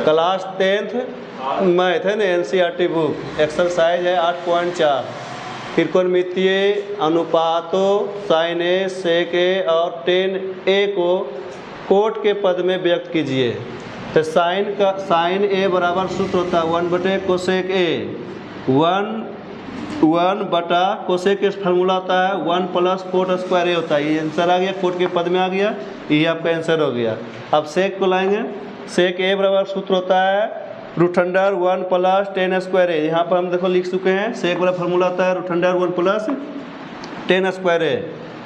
Class 10th math है ना, NCERT book, exercise है 8.4। त्रिकोणमितीय अनुपातों sin A sec A और tan A को कोट के पद में व्यक्त कीजिए। तो sin A बराबर सूत्र होता है 1/cosec A, 1 बटा कोसेक के फार्मूला होता है 1 प्लस कोट स्क्वायर ए होता है। ये आंसर आ गया, कोट के पद में आ गया, ये आपका आंसर हो गया। अब सेक को लाएंगे, सेक ए बराबर सूत्र होता है √1 प्लस tan स्क्वायर ए। यहाँ पर हम देखो लिख चुके हैं, सेक वाला फार्मूला होता है √1 प्लस tan स्क्वायर ए,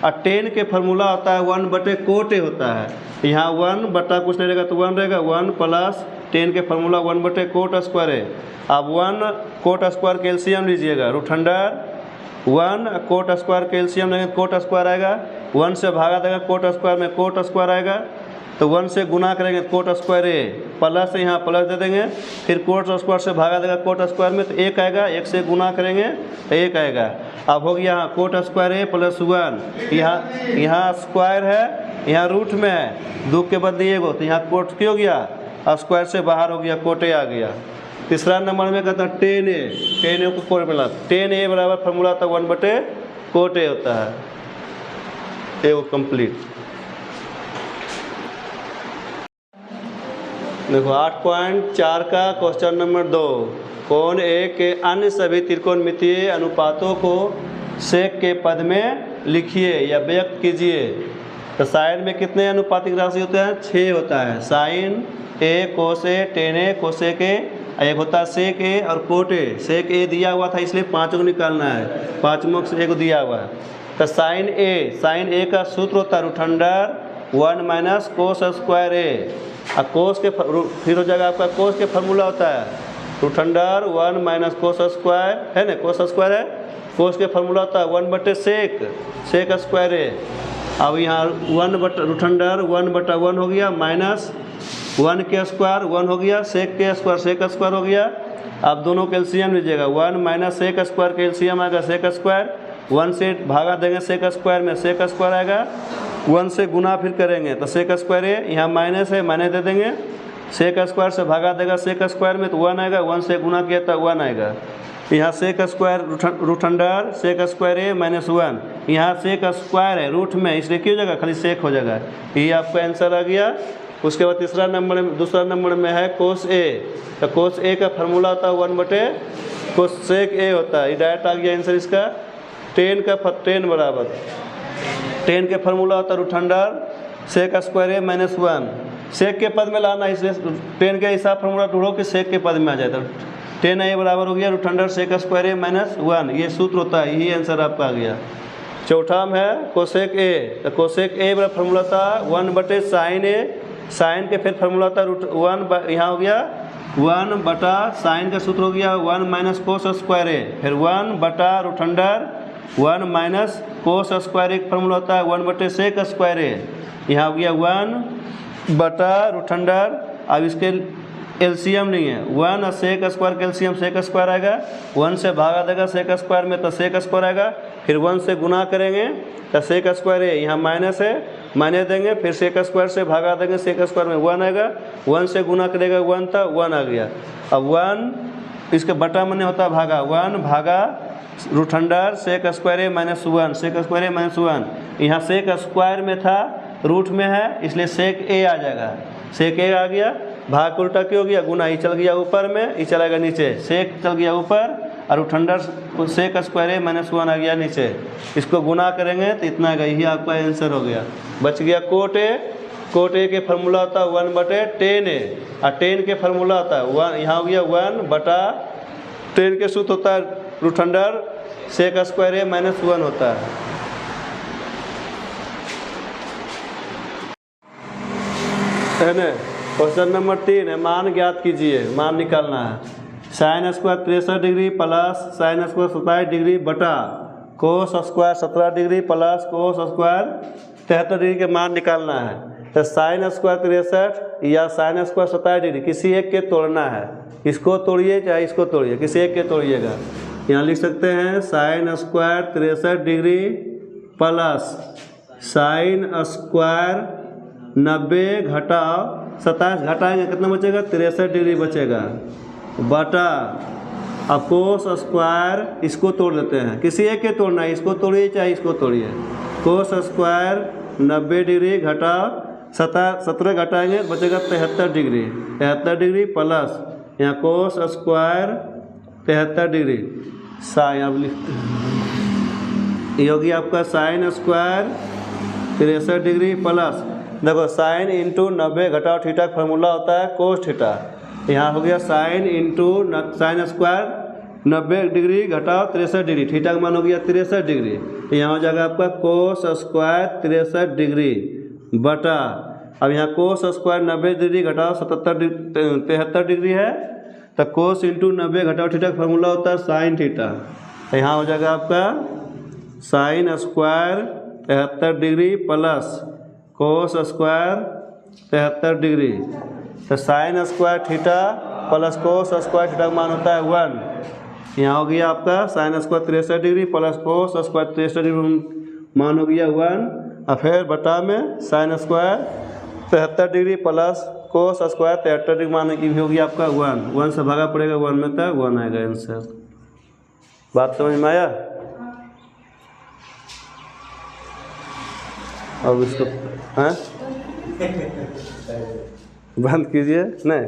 और टेन के फार्मूला होता है 1/कोट ए होता है। यहाँ 1 बटा कुछ नहीं रहेगा तो 1 रहेगा, 1 प्लस tan के फार्मूला 1/कोट स्क्वायर ए। अब 1 कोट स्क्वायर कैल्शियम लीजिएगा, √1 कोट स्क्वायर कैल्शियम लेंगे, कोट स्क्वायर आएगा, 1 से भागा देगा कोट स्क्वायर में कोट स्क्वायर आएगा, तो 1 से गुना करेंगे कोट स्क्वायर ए, प्लस यहाँ प्लस दे देंगे, फिर कोट स्क्वायर से भागा देगा कोट स्क्वायर में तो 1 आएगा, 1 से गुना करेंगे तो 1 आएगा। अब हो गया यहाँ कोट स्क्वायर ए प्लस 1, यहाँ स्क्वायर है, यहाँ रूट में है, 2 के बदले 1 हो, तो यहाँ कोट क्यों गया, स्क्वायर से बाहर हो गया, कोट ए आ गया। तीसरा नंबर में कहता है tan A को कोट मिला, tan A बराबर फार्मूला होता है 1/कोट ए होता है। ए वो कंप्लीट। देखो 8.4 का क्वेश्चन नंबर 2, कोण A के अन्य सभी त्रिकोणमितीय अनुपातों को सेक के पद में लिखिए या व्यक्त कीजिए। तो साइन में कितने अनुपातिक राशि होते हैं, 6 होता है। Sine A cos A, tan A cosec A, एक होता है सेक ए और कोट ए। सेक ए दिया हुआ था इसलिए 5 को निकालना है, 5 में से 1 दिया हुआ है। तो साइन ए का सूत्र होता है √1 माइनस कोस स्क्वायर ए, और कोस के फिर हो जाएगा आपका कोस के फार्मूला होता है √1 माइनस कोस स्क्वायर है ना, कोस स्क्वायर है, कोस के फार्मूला होता है 1/सेक स्क्वायर ए। अब यहाँ √1/1 हो गया, माइनस 1 के स्क्वायर 1 हो गया, सेक के स्क्वायर हो गया। अब दोनों कैल्शियम लीजिएगा, 1 माइनस सेक स्क्वायर कैल्शियम आएगा सेक स्क्वायर, 1 से भागा देंगे सेक स्क्वायर में सेक स्क्वायर आएगा, 1 से गुना फिर करेंगे तो सेक स्क्वायर है, यहाँ माइनस है माइनस दे देंगे, सेक स्क्वायर से भागा देगा सेक स्क्वायर में तो 1 आएगा, 1 से गुना किया तो 1 आएगा। यहाँ सेक स्क्वायर √1 सेक स्क्वायर है -1, यहाँ सेक स्क्वायर है रूट में इसलिए क्यों जगह खाली सेक हो जाएगा, ये आपका आंसर आ गया। उसके बाद दूसरा नंबर में है कोस ए। तो कोस ए का फार्मूला होता है 1/कोसेक ए होता है, ये डायरेक्ट आ गया आंसर इसका। टेन के फार्मूला होता है √1 सेक स्क्वायर ए -1, सेक के पद में लाना, इसलिए टेन का ऐसा फार्मूला ढूंढो कि सेक के पद में आ जाए। तो tan A बराबर हो गया √1 सेक स्क्वायर ए -1, ये सूत्र होता है, यही आंसर आपका आ गया। चौथा में है कोसेक ए। तो कोसेक ए बराबर फार्मूला था 1/साइन ए, साइन के फिर फार्मूला था √1, यहाँ हो गया 1 बटा साइन का सूत्र हो गया 1 माइनस कोस स्क्वायर ए, फिर 1 बटा √1 1 माइनस कोस स्क्वायर ए का फार्मूला होता है 1/सेक स्क्वायर ए, यहाँ हो गया 1 बटा √1। अब इसके एलसीएम नहीं है, 1 और sec square calcium sec square आएगा, 1 से भागा देगा सेक स्क्वायर में तो सेक स्क्वायर आएगा, फिर 1 से गुना करेंगे तो सेक स्क्वायर है, यहाँ माइनस है माइनस देंगे, फिर सेक स्क्वायर से भागा देंगे सेक स्क्वायर में 1 आएगा, 1 से गुना करेगा 1 था 1 आ गया। अब 1 इसके बटा में होता है भागा, 1 भागा √1 सेक स्क्वायर है -1 सेक स्क्वायर है -1, यहाँ सेक स्क्वायर में था रूट में है इसलिए सेक ए आ जाएगा, सेक ए आ गया, भाग उल्टा क्यों गया, गुना ही चल गया ऊपर में, ये चला गया नीचे, सेक चल गया ऊपर और √1 सेक स्क्वायर है -1 आ गया नीचे, इसको गुना करेंगे तो इतना आएगा, यही आपका आंसर हो गया। बच गया कोट ए के फार्मूला होता है 1/tan A, और टेन के फार्मूला होता है 1, यहाँ हो गया 1/tan के सूत्र होता है √1 सेक स्क्वायर है -1 होता है। ना क्वेश्चन नंबर 3 है, मान ज्ञात कीजिए, मान निकालना है। Sine square 63 degree plus sine square 27 degree बटा cos square 17 degree plus cos square 73 degree के मान निकालना है। तो साइन स्क्वायर 63 या साइन स्क्वायर 27 डिग्री किसी एक के तोड़ना है, इसको तोड़िए चाहे इसको तोड़िए, किसी एक के तोड़िएगा। यहाँ लिख सकते हैं sign square 63 degree plus sine square 90 घटाओ 27 घटाएंगे कितना बचेगा 63 डिग्री बचेगा, बटा अब कोस स्क्वायर इसको तोड़ देते हैं, किसी एक के तोड़ना है, इसको तोड़िए चाहे इसको तोड़िए। कोस स्क्वायर 90 डिग्री घटा 17 घटाएंगे बचेगा 73 डिग्री, 73 डिग्री प्लस यहाँ कोस स्क्वायर 73 डिग्री साइन, अब लिखते हैं ये होगी आपका साइन स्क्वायर 63 डिग्री प्लस, देखो साइन इंटू 90 घटाओ थीटा का फार्मूला होता है कोस थीटा, यहाँ हो गया sine into sine square 90 degree घटाओ 63 डिग्री, थीटा का मान हो गया 63 डिग्री, तो यहाँ हो जाएगा आपका कोस स्क्वायर 63 डिग्री बटा अब यहाँ कोस स्क्वायर 90 डिग्री घटाओ 73 डिग्री है, तो कोस इंटू 90 घटाओ थीटा का फार्मूला होता है साइन थीटा, तो यहाँ हो जाएगा आपका sine square 73 degree plus cos square 73 degree, तो sine square theta plus cos square theta का मान होता है 1, यहाँ हो गया आपका sine square 63 degree plus cos square 63 degree मान हो गया 1, और फिर बटा में sine square 73 degree plus cos square 73 degree मान की भी होगी आपका 1 से भागा पड़ेगा 1 में, तक 1 आएगा आंसर। बात समझ में आया? अब इसको हैं बंद कीजिए नहीं।